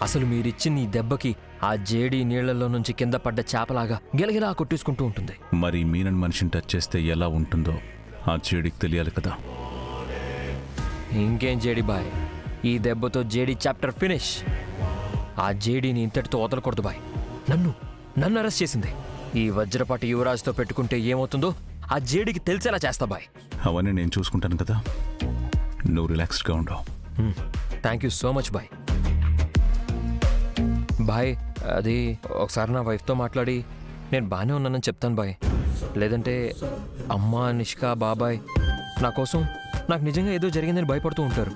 అసలు మీరిచ్చిన ఈ దెబ్బకి ఆ జేడీ నీళ్లలో నుంచి కింద పడ్డ చేపలాగా గిలగిలా కొట్టేసుకుంటూ ఉంటుంది. మరి మీనన్ మనిషిని టచ్ చేస్తే ఎలా ఉంటుందో ఆ జేడీకి తెలియాలి కదా. ఇంకేం జేడీ బాయ్, ఈ దెబ్బతో జేడీ చాప్టర్ ఫినిష్. ఆ జేడీని ఇంతటితో వదలకూడదు బాయ్. నన్ను అరెస్ట్ చేసింది. ఈ వజ్రపాటి యువరాజ్తో పెట్టుకుంటే ఏమవుతుందో ఆ జేడీకి తెలిసేలా చేస్తా బాయ్. అవన్నీ నేను చూసుకుంటాను కదా, నువ్వు రిలాక్స్డ్గా ఉండవు. Thank you so much bye. Bye, అది ఒకసారి నా వైఫ్తో మాట్లాడి నేను బాగానే ఉన్నానని చెప్తాను బాయ్. లేదంటే అమ్మ, నిష్క, బాబాయ్ నా కోసం నాకు నిజంగా ఏదో జరిగిందని భయపడుతూ ఉంటారు.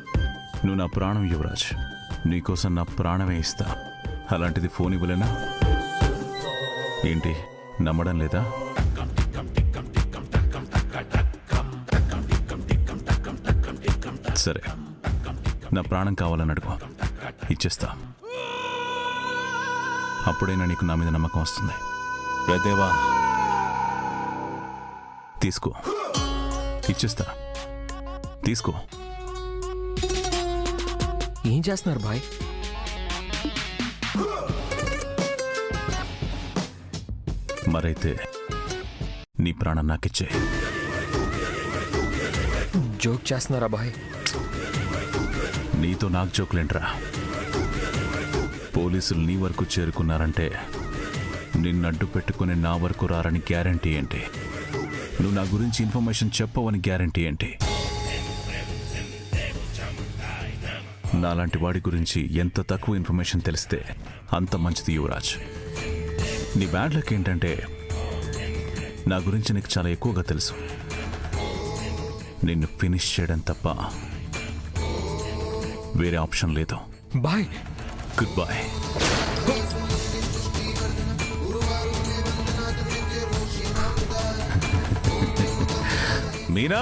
నువ్వు నా ప్రాణం యువరాజ్, నీకోసం నా ప్రాణమే ఇస్తా. అలాంటిది ఫోన్ ఇవ్వలేనా ఏంటి? నమ్మడం లేదా? సరే, నా ప్రాణం కావాలని అడుగు, ఇచ్చేస్తా. అప్పుడైనా నీకు నా మీద నమ్మకం వస్తుంది. రేదేవా, తీసుకో, ఇచ్చేస్తా, తీసుకో. ఏం చేస్తున్నారు బాయ్? మరైతే నీ ప్రాణం నాకిచ్చే. జోక్ చేస్తున్నారా బాయ్? నీతో నాకు జోకులేంట్రా? పోలీసులు నీ వరకు చేరుకున్నారంటే నిన్నడ్డు పెట్టుకుని నా వరకు రారని గ్యారంటీ ఏంటి? నువ్వు నా గురించి ఇన్ఫర్మేషన్ చెప్పవని గ్యారంటీ ఏంటి? నాలాంటి వాడి గురించి ఎంత తక్కువ ఇన్ఫర్మేషన్ తెలిస్తే అంత మంచిది యువరాజ్. నీ బ్యాడ్ లక్ ఏంటంటే నా గురించి నీకు చాలా ఎక్కువగా తెలుసు. నిన్ను ఫినిష్ చేయడం తప్ప వేరే ఆప్షన్ లేదు. Bye, good bye. Meena,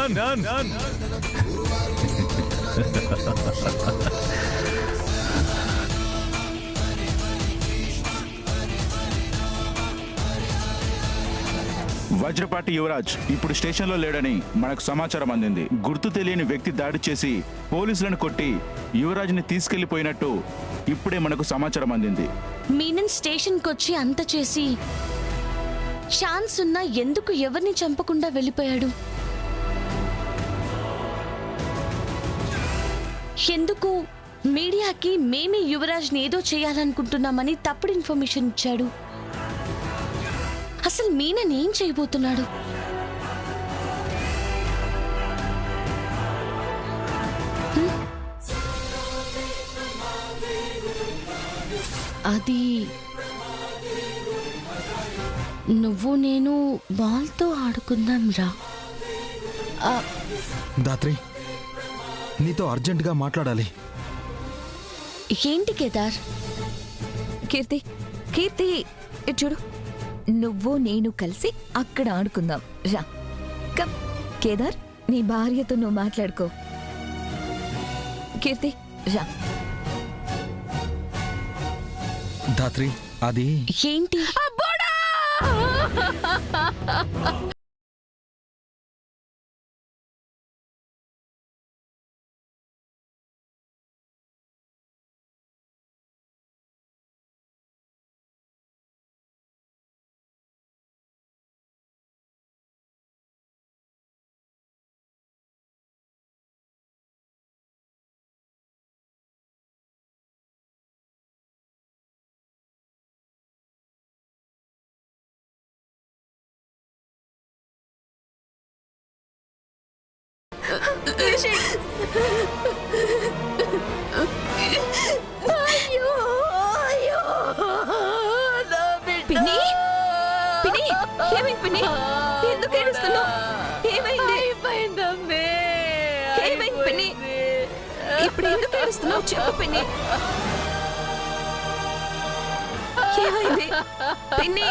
Vajrapati Yuvraj ఇప్పుడు స్టేషన్లో లేడని మనకు సమాచారం అందింది. గుర్తు తెలియని వ్యక్తి దాడి చేసి పోలీసులను కొట్టి యువరాజ్ని తీసుకెళ్లిపోయినట్టు ఇప్పుడే మనకు సమాచారం అందింది. మీనన్ స్టేషన్కి వచ్చి అంత చేసి ఛాన్స్ ఉన్నా ఎందుకు ఎవరిని చంపకుండా వెళ్ళిపోయాడు? ఎందుకు మీడియాకి మేమే యువరాజ్ని ఏదో చేయాలనుకుంటున్నామని తప్పుడు ఇన్ఫర్మేషన్ ఇచ్చాడు? అసలు మీనన్ ఏం చేయబోతున్నాడు? అది నువ్వు నేను బాల్తో ఆడుకుందాం రా. దాత్రి, నీతో అర్జెంటుగా మాట్లాడాలి. ఏంటి కేదార్? కీర్తి, కీర్తి, ఇటు చూడు. నువ్వు నేను కలిసి అక్కడ ఆడుకుందాం రా. కమ్. కేదార్, నీ భార్యతో నువ్వు మాట్లాడుకో. కీర్తి, రా. దాత్రి, అది ఏంటి? పిన్ని, పిన్ని, ఏమైంది పిన్ని? ఎందుకు ఏడుస్తున్నావు? ఏమైంది? ఏమైంది పిన్ని? ఇప్పుడు ఎందుకు ఏడుస్తున్నావు? చెప్పు పిన్ని. ఏమైంది పిన్ని?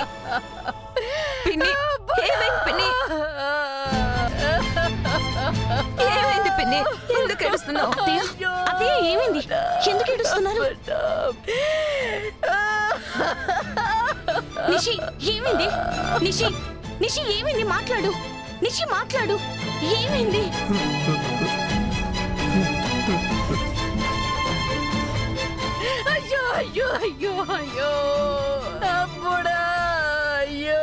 పిన్ని, ఏమైంది పిన్ని? ఏమైంది పిన్ని? ఎందుకు ఏడుస్తున్నావు? అత్తయ్య, ఏమైంది? ఎందుకు ఏడుస్తున్నారు? నిషి, ఏమైంది? నిషి, నిషి, ఏమైంది? మాట్లాడు. నిషి, మాట్లాడు. ఏమైంది? అయ్యో అయ్యో అయ్యో అయ్యో తమ్ముడా అయ్యో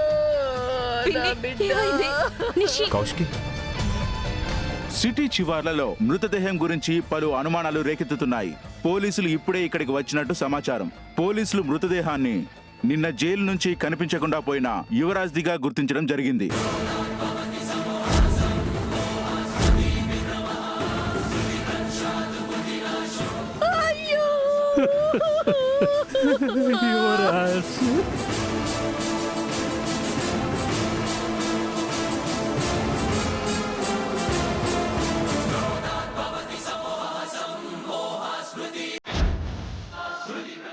నా బిడ్డ. నిషి కౌశికి సిటీ చివర్లలో మృతదేహం గురించి పలు అనుమానాలు రేకెత్తుతున్నాయి. పోలీసులు ఇప్పుడే ఇక్కడికి వచ్చినట్టు సమాచారం. పోలీసులు మృతదేహాన్ని నిన్న జైలు నుంచి కనిపించకుండా పోయిన యువరాజ్దిగా గుర్తించడం జరిగింది.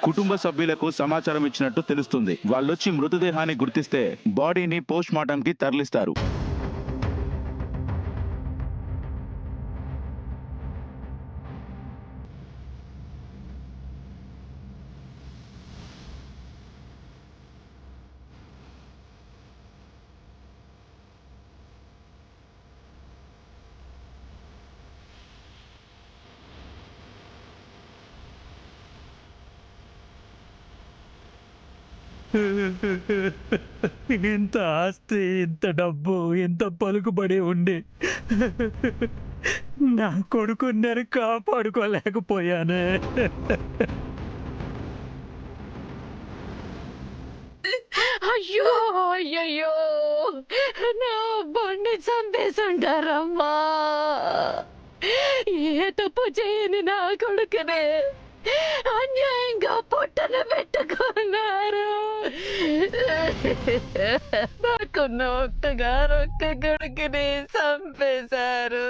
కుటుంబ సభ్యులకు సమాచారం ఇచ్చినట్టు తెలుస్తుంది. వాళ్ళొచ్చి మృతదేహాన్ని గుర్తిస్తే బాడీని పోస్ట్ మార్టం కి తరలిస్తారు. ఇంత ఆస్తి, ఇంత డబ్బు, ఇంత పలుకుబడి ఉండి నా కొడుకు నేను కాపాడుకోలేకపోయానే. అయ్యో అయ్యయ్యో నా బండి చంపేసుంటారమ్మా. ఏ తప్పు చేయని నా కొడుకునే అన్యాయంగా పొట్టన పెట్టుకున్నారు. నాకున్న ఒక్క కొడుకుని చంపేశారు.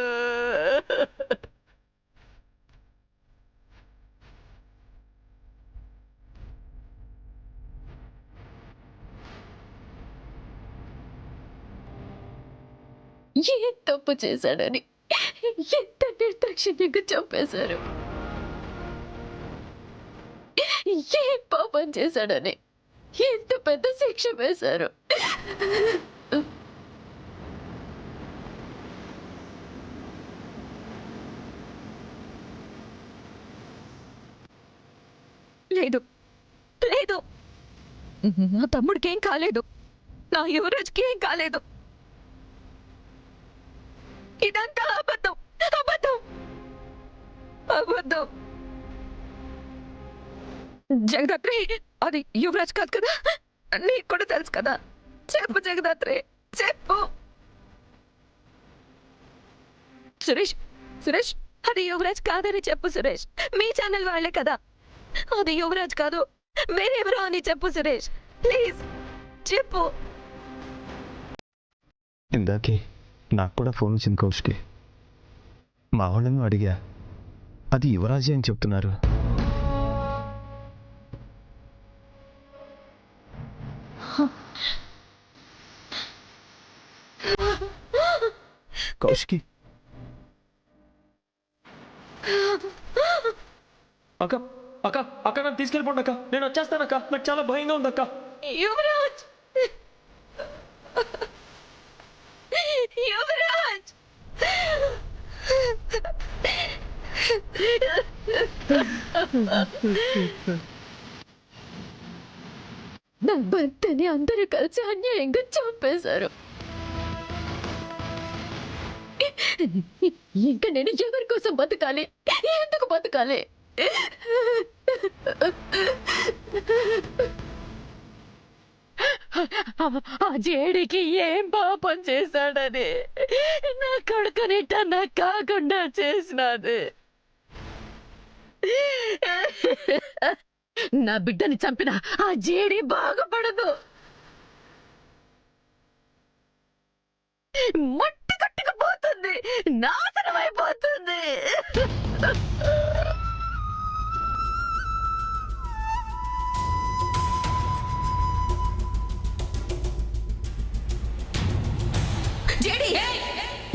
ఏ తప్పు చేశాడని ఎంత నిర్దాక్షిణ్యంగా చంపేశారు. ఏ పాపం చేశాడని ఎంత పెద్ద శిక్ష వేశారు. లేదు లేదు, నా తమ్ముడికి ఏం కాలేదు, నా యువరాజ్కి ఏం కాలేదు. ఇదంతా అబద్ధం, అబద్ధం, అబద్ధం. జగదాత్రి, అది యువరాజ్ కాదు కదా, నీకు కూడా తెలుసు కదా. చెప్పు జగదాత్రి, చెప్పు. సురేష్, సురేష్, అది యువరాజ్ కాదని చెప్పు సురేష్. మీ ఛానల్ వాళ్ళే కదా. అది యువరాజ్ కాదు, వేరెవరో అని చెప్పు సురేష్, ప్లీజ్ చెప్పు. ఇందాకే నాకు కూడా ఫోన్ వచ్చింది కౌశికి. మా వాళ్ళను అడిగా, అది యువరాజే అని చెప్తున్నారు. కౌశికి, అక్క అక్క అక్క నన్ను తీసుకెళ్ళిపోండి అక్క, నేను వచ్చేస్తానక్క, నాకు చాలా భయంగా ఉంది అక్క. యువరాజ్, యువరాజ్, నా భర్తని అందరూ కలిసి అన్యాయంగా చంపేశారు. ఇంకా నేను ఎవరి కోసం బతకాలి, ఎందుకు బతకాలి? ఆ జేడికి ఏం పాపం చేశాడని నా కొడుకునిట నాకు కాకుండా చేసినది. నా బిడ్డని చంపిన ఆ జేడి బాగుపడదు. మట్టి కట్టుకుపోతుంది, నాశనం అయిపోతుంది.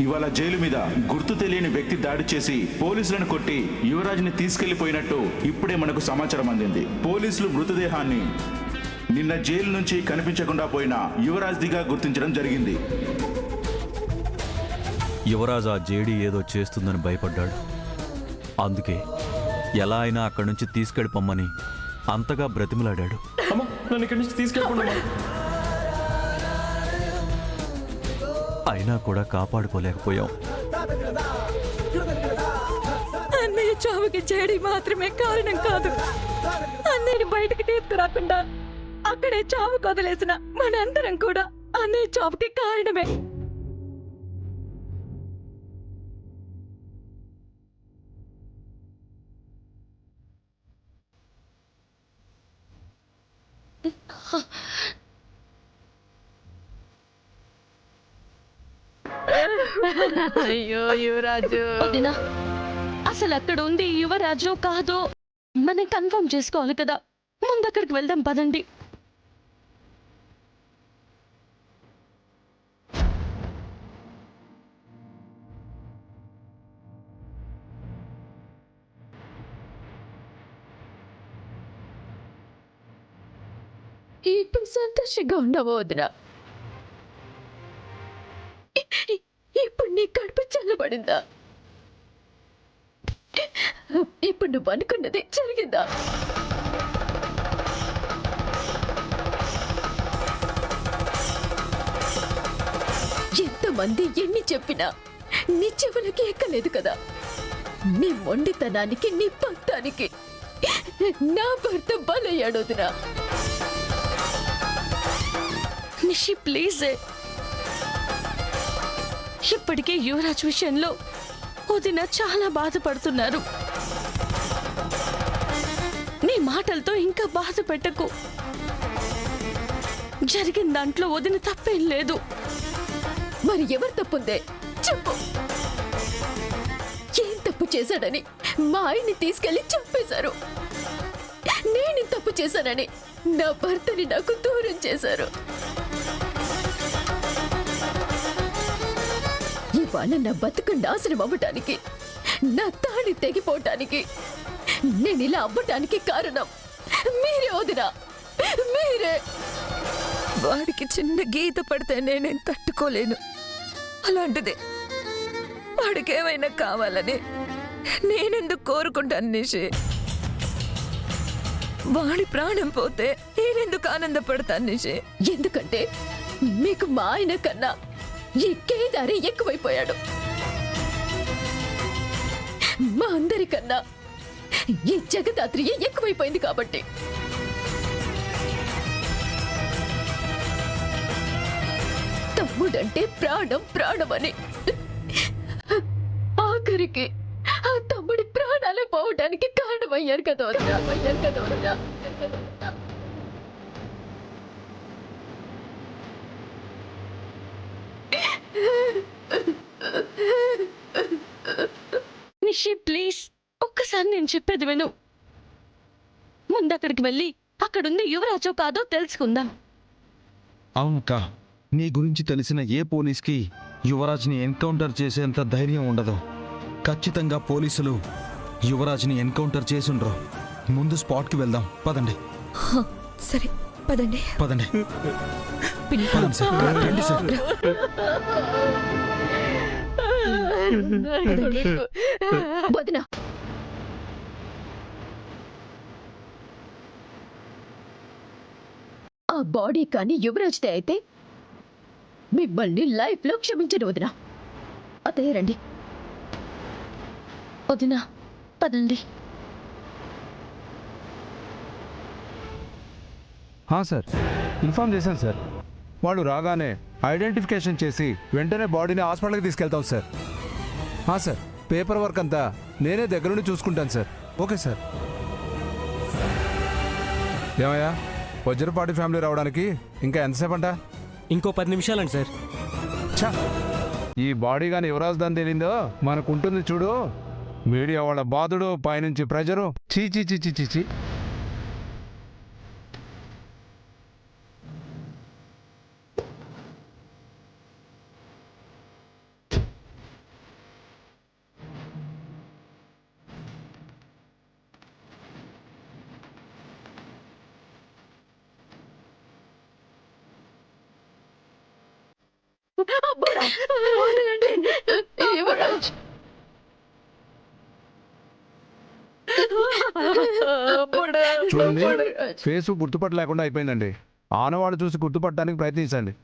ఇవాళ జైలు మీద గుర్తు తెలియని వ్యక్తి దాడి చేసి పోలీసులను కొట్టి యువరాజ్ని తీసుకెళ్లిపోయినట్టు ఇప్పుడే మనకు సమాచారం అందింది. పోలీసులు మృతదేహాన్ని నిన్న జైలు నుంచి కనిపించకుండా పోయిన యువరాజ్దిగా గుర్తించడం జరిగింది. యువరాజ్ ఆ జేడీ ఏదో చేస్తుందని భయపడ్డాడు. అందుకే ఎలా అయినా అక్కడి నుంచి తీసుకెళ్ళిపోమ్మని అంతగా బ్రతిమలాడాడు. అమ్మా నన్ను ఇక్కడి నుంచి తీసుకెళ్ళకుండా అయినా కూడా కాపాడుకోలేకపోయాం. అన్నయ్య చావుకి జేడి మాత్రమే కారణం కాదు. అన్నయ్యని బయటికి తీసుకురాకుండా అక్కడే చావు కొదిలేసిన మనందరం కూడా అన్నయ్య చావుకి కారణమే. అయ్యో యువరాజు. వదినా అసలు అక్కడ ఉంది యువరాజు కాదో మనం కన్ఫర్మ్ చేసుకోవాలి కదా. ముందు అక్కడికి వెళ్దాం పదండి. ఇప్పుడు సంతోషంగా ఉండవు వదినా. ఇప్పుడు నీ కడుపు చల్లబడిందా? ఇప్పుడు నువ్వు అనుకున్నది జరిగిందా? ఎంతమంది ఎన్ని చెప్పినా నీ చెవులకి ఎక్కలేదు కదా. నీ మొండితనానికి నీ పంతానికి నా భర్త బలయ్యాడు వదినా. నిషి ప్లీజ్, ఇప్పటికే యువరాజ్ విషయంలో వదిన చాలా బాధపడుతున్నారు. నీ మాటలతో ఇంకా బాధ పెట్టకు. జరిగిన దాంట్లో వదిన తప్పేం లేదు. మరి ఎవరు తప్పుందే చెప్పు. ఏం తప్పు చేశాడని మా ఆయన్ని తీసుకెళ్లి చంపేశారు. నేను తప్పు చేశానని నా భర్తని నాకు దూరం చేశారు. ఇవాళ నా బతుకు నాశనం అవ్వటానికి, నా తాళి తెగిపోవటానికి, నేను ఇలా అవ్వటానికి కారణం మీరే వదినా, మీరే. వాడికి చిన్న గీత పడితే నేనేం తట్టుకోలేను. అలాంటిది వాడికి ఏమైనా కావాలని నేనెందుకు కోరుకుంటాను నిషి? వాడి ప్రాణం పోతే నేనెందుకు ఆనందపడతాను నిషి? ఎందుకంటే మీకు మా ఆయన కన్నా ఈ కేదారి ఎక్కువైపోయాడు. మా అందరికన్నా ఈ జగదాత్రి ఎక్కువైపోయింది కాబట్టి. తమ్ముడంటే ప్రాణం ప్రాణమని ఆఖరికి ఆ తమ్ముడి ప్రాణాలే పోవడానికి కారణమయ్యారు కదా వదినా, అయ్యారు కదా వదినా. నిషి ప్లీజ్, ఒక్కసారి నేను చెప్పేది విను. ముందు అక్కడికి వెళ్ళి అక్కడుంది యువరాజో కాదో తెలుసుకుందాం. అవునక్క, నీ గురించి తెలిసిన ఏ పోలీస్కి యువరాజ్ని ఎన్కౌంటర్ చేసేంత ధైర్యం ఉండదు. ఖచ్చితంగా పోలీసులు యువరాజ్ని ఎన్కౌంటర్ చేసుండ్రు. ముందు స్పాట్కి వెళ్దాం పదండి. సరే పదండి. పదండి పదండి సార్, రండి సార్. వదినా, ఆ బాడీ కానీ యువరాజ్దే అయితే మిమ్మల్ని లైఫ్ లో క్షమించను వదినా. అతయ్య రండి. వదినా పదండి. సార్, ఇన్ఫార్మ్ చేశాను సార్. వాళ్ళు రాగానే ఐడెంటిఫికేషన్ చేసి వెంటనే బాడీని హాస్పిటల్కి తీసుకెళ్తాం సార్. సార్, పేపర్ వర్క్ అంతా నేనే దగ్గర నుండి చూసుకుంటాను సార్. Okay sir. ఏమయ్యా, వజ్రపాటి ఫ్యామిలీ రావడానికి ఇంకా ఎంతసేపు అంట? ఇంకో 10 నిమిషాలండి సార్. ఛా, ఈ బాడీ కానీ యువరాజ్ దాని తేలిందో మనకుంటుంది చూడు. మీడియా వాళ్ళ బాధుడు, పైనుంచి ప్రెజరు. చీ చీ చీ చీ చీ చీ. యువరాజ్, చూడండి, ఫేస్ గుర్తుపట్ట లేకుండా అయిపోయిందండి. ఆనవాళ్ళు చూసి గుర్తుపట్టడానికి ప్రయత్నించండి.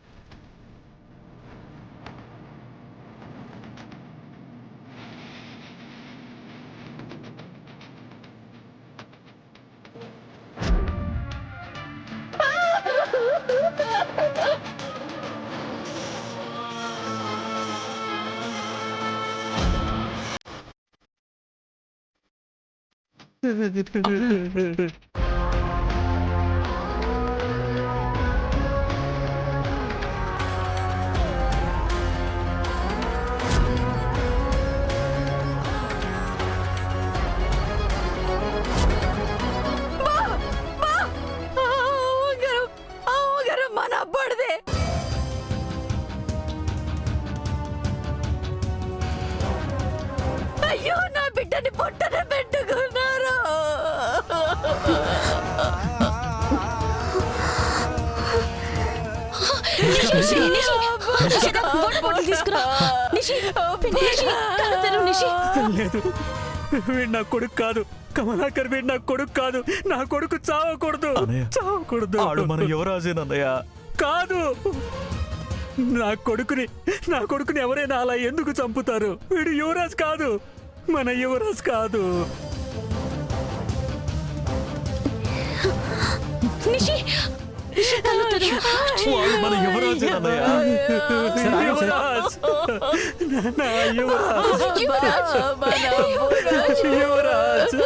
మన అబ్బాడిదే. అయ్యో, నా బిడ్డని పొట్టనే పెట్టుకున్నారు. లేదు, వీడు నా కొడుకు కాదు. కమలాకర్ వీడు నా కొడుకు కాదు. నా కొడుకు చావకూడదు, చావకూడదు. మన యువరాజేనన్నయ్య. కాదు, నా కొడుకుని ఎవరైనా అలా ఎందుకు చంపుతారు? వీడు యువరాజ్ కాదు, మన యువరాజ్ కాదు. మన యువరాజేనన్నయ్య. యువరాజ్, నా యువరాజ్,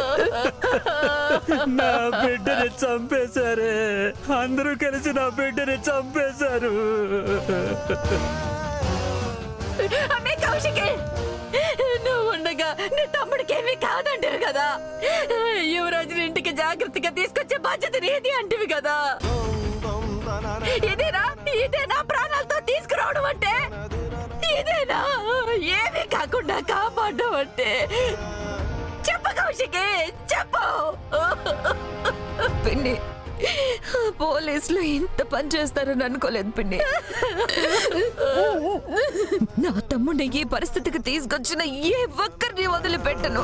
నా బిడ్డని చంపేశారే. అందరూ కలిసి నా బిడ్డని చంపేశారు. కౌశికి, నువ్వు ఉండగా నీ తమ్ముడికి ఏమీ కాదంటివి కదా. యువరాజుని ఇంటికి జాగ్రత్తగా తీసుకొచ్చే బాధ్యత నీది అంటివి కదా. ఇదేనా ప్రాణాలతో తీసుకురావడం అంటే? ఇదేనా ఏమీ కాకుండా కాపాడడం అంటే? చెప్పు కౌశికి, చెప్పు. పిండి, పోలీసులు ఇంత పని చేస్తారని అనుకోలేదు పిండి. నా తమ్ముడిని ఈ పరిస్థితికి తీసుకొచ్చిన ఏ ఒక్కరిని వదిలిపెట్టను.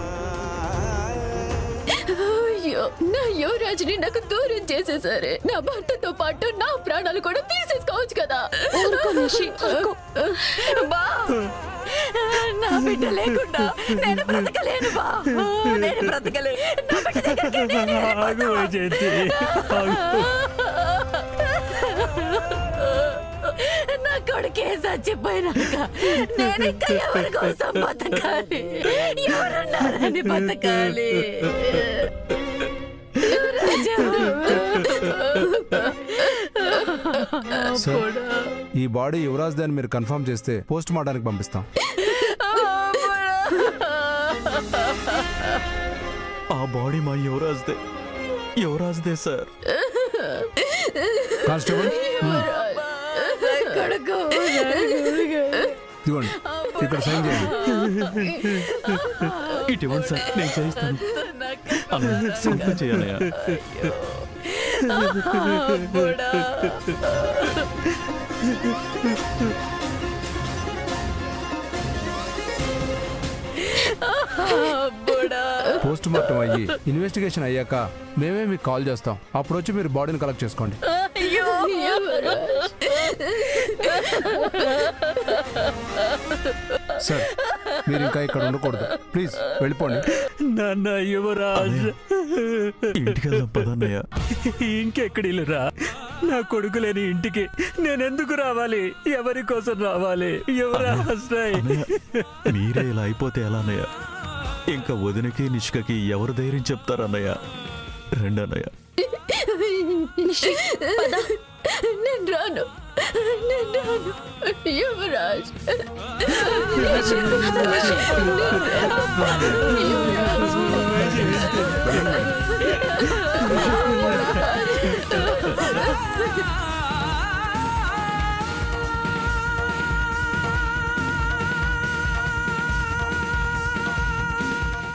అయ్యో, నా యువరాజుని నాకు దూరం చేసేసరే. నా భర్తతో పాటు నా ప్రాణాలు కూడా తీసేసుకోవచ్చు కదా. బా, నా బిడ్డ లేకుండా నేను బ్రతకలేను. బా, నేను బ్రతకలేను. నా బిడ్డ దగ్గరికి నేనే నా కొడుకే చచ్చిపోయినాక నేను ఇంకా ఎవరి కోసం బతకాలి? ఎవరున్నారని బతకాలి? సార్, ఈ బాడీ యువరాజ్ దాన్ని మీరు కన్ఫర్మ్ చేస్తే పోస్ట్ మార్టానికి పంపిస్తాం. ఆ బాడీ మా యువరాజ్దే సార్. కానిస్టేబుల్, కొడుకు ఇదిగోండి, ఇక్కడ సైన్ చేయండి. ఇటు ఇవ్వండి సార్, నేను చేయిస్తాను. సింపుల్ చేయాలయ్యా. పోస్ట్ మార్టం అయ్యి ఇన్వెస్టిగేషన్ అయ్యాక మేమే మీకు కాల్ చేస్తాం. అప్పుడు వచ్చి మీరు బాడీని కలెక్ట్ చేసుకోండి. సార్, మీరు ఇంకా ఇక్కడ ఉండకూడదు. ప్లీజ్ వెళ్ళిపోండి. నాన్న యువరాజ్, ఇంటికి వెళ్దాం పదన్నయ్య. ఇంకెక్కడ ఇల్లురా? నా కొడుకు లేని ఇంటికి నేనెందుకు రావాలి? ఎవరి కోసం రావాలి? యువరాజ్ మీరే ఇలా అయిపోతే ఎలా అన్నయ్య? ఇంకా వదినకి నిష్కకి ఎవరు ధైర్యం చెప్తారన్నయ్య? రండి అన్నయ్య. నేను రాను. యువరాజ్,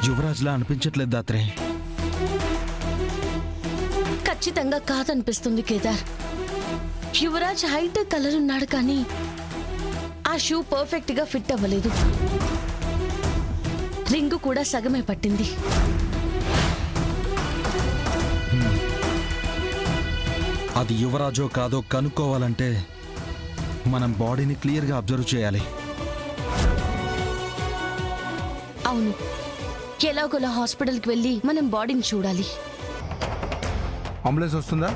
యువరాజ్లా అనిపించట్లేదు దాత్రే. ఖచ్చితంగా కాదనిపిస్తుంది కేదార్. యువరాజ్ హైట్ కలర్ ఉన్నాడు కానీ ఆ షూ పర్ఫెక్ట్ గా ఫిట్ అవ్వలేదు. రింగు కూడా సగమే పట్టింది. అది యువరాజో కాదో కనుక్కోవాలంటే మనం బాడీని క్లియర్గా అబ్జర్వ్ చేయాలి. అవును, ఎలాగోలా హాస్పిటల్కి వెళ్ళి మనం బాడీని చూడాలి. అంబులెన్స్ వస్తుందా?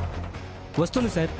వస్తుంది సార్.